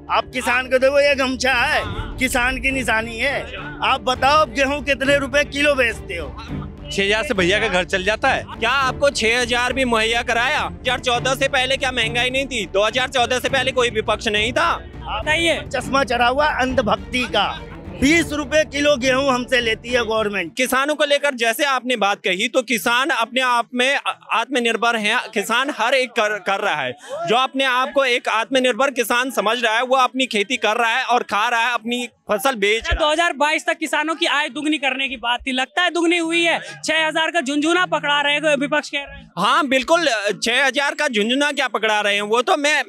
आप किसान को देखो, ये गमछा है, किसान की निशानी है। आप बताओ गेहूं कितने रुपए किलो बेचते हो? 6,000 से भैया का घर चल जाता है। क्या आपको 6,000 भी मुहैया कराया? 2014 से पहले क्या महंगाई नहीं थी? 2014 से पहले कोई विपक्ष नहीं था? बताइए। चश्मा चढ़ा हुआ अंधभक्ति का। 20 रुपए किलो गेहूं हमसे लेती है गवर्नमेंट। किसानों को लेकर जैसे आपने बात कही, तो किसान अपने आप में आत्मनिर्भर है। किसान हर एक कर रहा है। जो अपने आप को एक आत्मनिर्भर किसान समझ रहा है, वो अपनी खेती कर रहा है और खा रहा है, अपनी फसल बेच रहा है। 2022 तक किसानों की आय दुगनी करने की बात थी, लगता है दुगनी हुई है। 6,000 का झुंझुना पकड़ा रहे हैं विपक्ष कह रहे हैं। हाँ बिल्कुल, 6,000 का झुंझुना क्या पकड़ा रहे हैं? वो तो मैं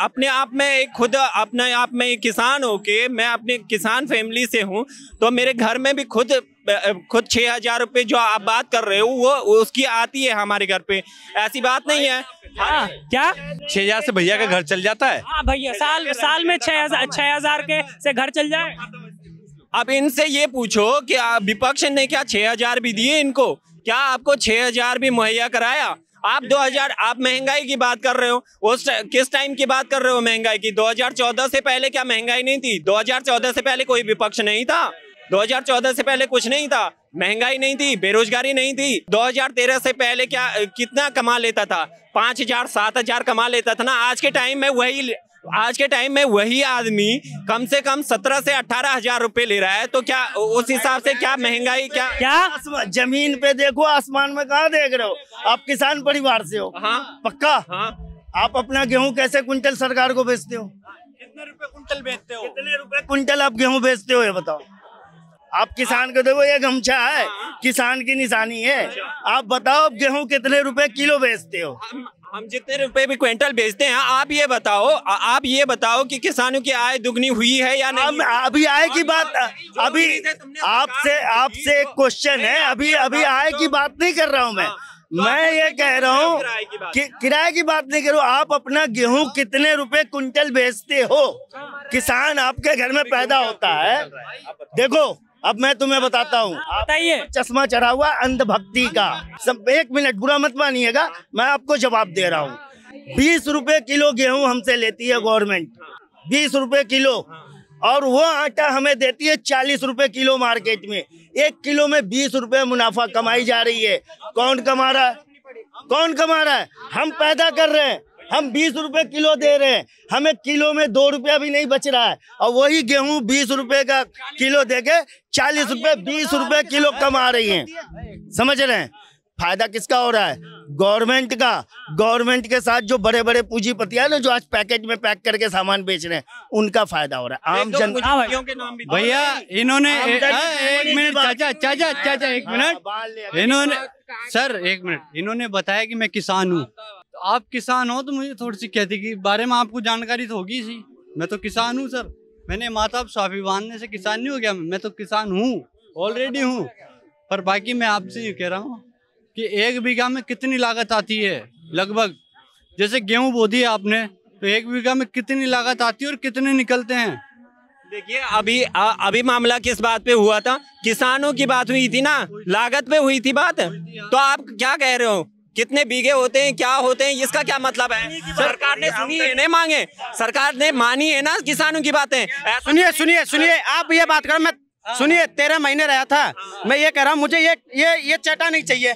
अपने आप में एक खुद अपने आप में एक किसान हो के, मैं अपने किसान फैमिली से हूँ, तो मेरे घर में भी खुद 6,000 रुपए जो आप बात कर रहे हो वो उसकी आती है हमारे घर पे। ऐसी बात नहीं है। हाँ, क्या 6,000 से भैया का घर चल जाता है। हाँ भैया, साल में 6,000 के से घर चल जाए। अब इनसे ये पूछो कि विपक्ष ने क्या 6,000 भी दिए इनको? क्या आपको 6,000 भी मुहैया कराया? आप 2000 आप महंगाई की बात कर रहे हो, उस किस टाइम की बात कर रहे हो महंगाई की? 2014 से पहले क्या महंगाई नहीं थी? 2014 से पहले कोई विपक्ष नहीं था? 2014 से पहले कुछ नहीं था, महंगाई नहीं थी, बेरोजगारी नहीं थी। 2013 से पहले क्या कितना कमा लेता था? 5,000 7,000 कमा लेता था ना। आज के टाइम में वही आदमी कम से कम 17 से 18,000 रुपए ले रहा है। तो क्या उस हिसाब से क्या महंगाई क्या जमीन पे देखो, आसमान में कहाँ देख रहे हो? आप किसान परिवार से हो? हाँ पक्का। हाँ। आप अपना गेहूं कैसे कुंटल सरकार को बेचते हो? कितने रुपए कुंटल बेचते हो? कितने रुपए कुंटल आप गेहूं बेचते हो, ये बताओ। आप किसान को देखो, ये गमछा है, किसान की निशानी है। आप बताओ गेहूं कितने रुपए किलो बेचते हो? हम जितने रुपए भी क्विंटल बेचते हैं, आप ये बताओ कि किसानों की आय दुगनी हुई है या नहीं? अभी आय की बात, अभी आपसे एक क्वेश्चन है। अभी आय की बात नहीं कर रहा हूँ मैं ये कह रहा हूँ कि किराए की बात नहीं कर रहा हूँ। आप अपना गेहूं कितने रुपए कुंटल बेचते हो? किसान आपके घर में पैदा होता है। देखो, अब मैं तुम्हें बताता हूँ। बताइए। चश्मा चढ़ा हुआ अंधभक्ति का। सब 1 मिनट, बुरा मत मानिएगा, मैं आपको जवाब दे रहा हूँ। 20 रुपए किलो गेहूं हमसे लेती है गवर्नमेंट, 20 रुपए किलो, और वो आटा हमें देती है 40 रुपए किलो मार्केट में। 1 किलो में 20 रुपए मुनाफा कमाई जा रही है। कौन कमा रहा है? कौन कमा रहा है? हम पैदा कर रहे हैं, हम 20 रुपए किलो दे रहे हैं, हमें किलो में 2 रुपया भी नहीं बच रहा है, और वही गेहूं 20 रुपए का किलो देके 40 रुपए 20 रुपए किलो कमा रही हैं। समझ रहे हैं? फायदा किसका हो रहा है? गवर्नमेंट का। गवर्नमेंट के साथ जो बड़े बड़े पूंजीपति है ना, जो आज पैकेज में पैक करके सामान बेच रहे हैं, उनका फायदा हो रहा है। आम जनता भैया इन्होंने एक मिनट चाचा एक मिनट, इन्होंने सर एक मिनट, इन्होंने बताया कि मैं किसान हूँ। आप किसान हो तो मुझे थोड़ी सी खेती के बारे में आपको जानकारी तो होगी सी। मैं तो किसान हूँ सर, मैंने माता स्वाभिमान बांधने से किसान नहीं हो गया। मैं तो किसान हूँ, ऑलरेडी हूँ। पर बाकी मैं आपसे ये कह रहा हूँ कि 1 बीघा में कितनी लागत आती है लगभग? जैसे गेहूं बो दिए आपने, तो 1 बीघा में कितनी लागत आती है और कितने निकलते हैं? देखिए, अभी मामला किस बात पे हुआ था? किसानों की बात हुई थी ना, लागत पे हुई थी बात। तो आप क्या कह रहे हो? कितने बीघे होते हैं, क्या होते हैं, इसका क्या मतलब है? सरकार ने सुनी है, नहीं मांगे, सरकार ने मानी है ना किसानों की बातें। सुनिए, आप ये बात करो, मैं सुनिए 13 महीने रहा था। मैं ये कह रहा हूँ, मुझे ये चटा नहीं चाहिए,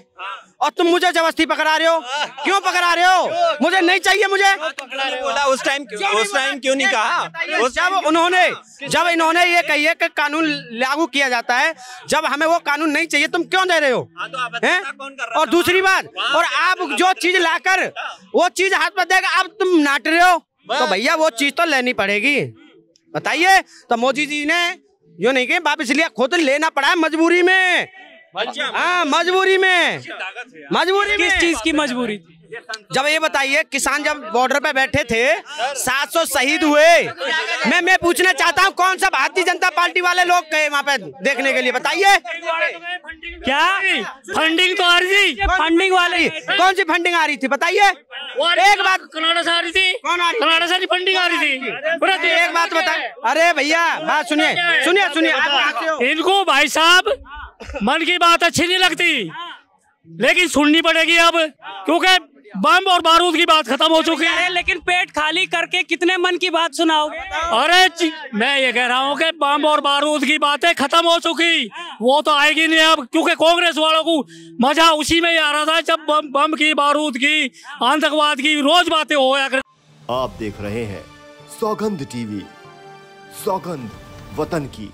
और तुम मुझे जबरदस्ती पकड़ा रहे हो। क्यों पकड़ा रहे हो? मुझे नहीं चाहिए। मुझे बोला उस टाइम क्यों नहीं कहा? जब इन्होंने ये कही है कि कानून लागू किया जाता है, जब हमें वो कानून नहीं चाहिए, तुम क्यों दे रहे हो? और दूसरी बात, और आप जो चीज लाकर वो चीज हाथ में देगा, अब तुम नाट रहे हो, तो भैया वो चीज तो लेनी पड़ेगी। बताइए। तो मोदी जी ने यो नहीं कि वापस लिया, खुद लेना पड़ा है मजबूरी में। हाँ, मजबूरी में। किस चीज की मजबूरी? जब ये बताइए, किसान जब बॉर्डर पे बैठे थे, 700 शहीद हुए। मैं पूछना चाहता हूँ, कौन सा भारतीय जनता पार्टी वाले लोग गए वहाँ पे देखने के लिए? बताइए। क्या फंडिंग तो आ रही थी? फंडिंग वाली कौन सी फंडिंग आ रही थी? बताइए। एक बात, कनाडा से आ रही थी। कौन आ रही? कनाडा से फंडिंग आ रही थी। एक बात बता। अरे भैया बात सुनिए। इनको भाई साहब मन की बात अच्छी नहीं लगती, लेकिन सुननी पड़ेगी अब, क्योंकि बम और बारूद की बात खत्म हो चुकी है। लेकिन पेट खाली करके कितने मन की बात सुनाओगे? अरे मैं ये कह रहा हूँ कि बम और बारूद की बातें खत्म हो चुकी, वो तो आएगी नहीं अब, क्योंकि कांग्रेस वालों को मजा उसी में ही आ रहा था जब बम की, बारूद की, आतंकवाद की रोज बातें हो। आप देख रहे हैं सौगंध टीवी, सौगंध वतन की।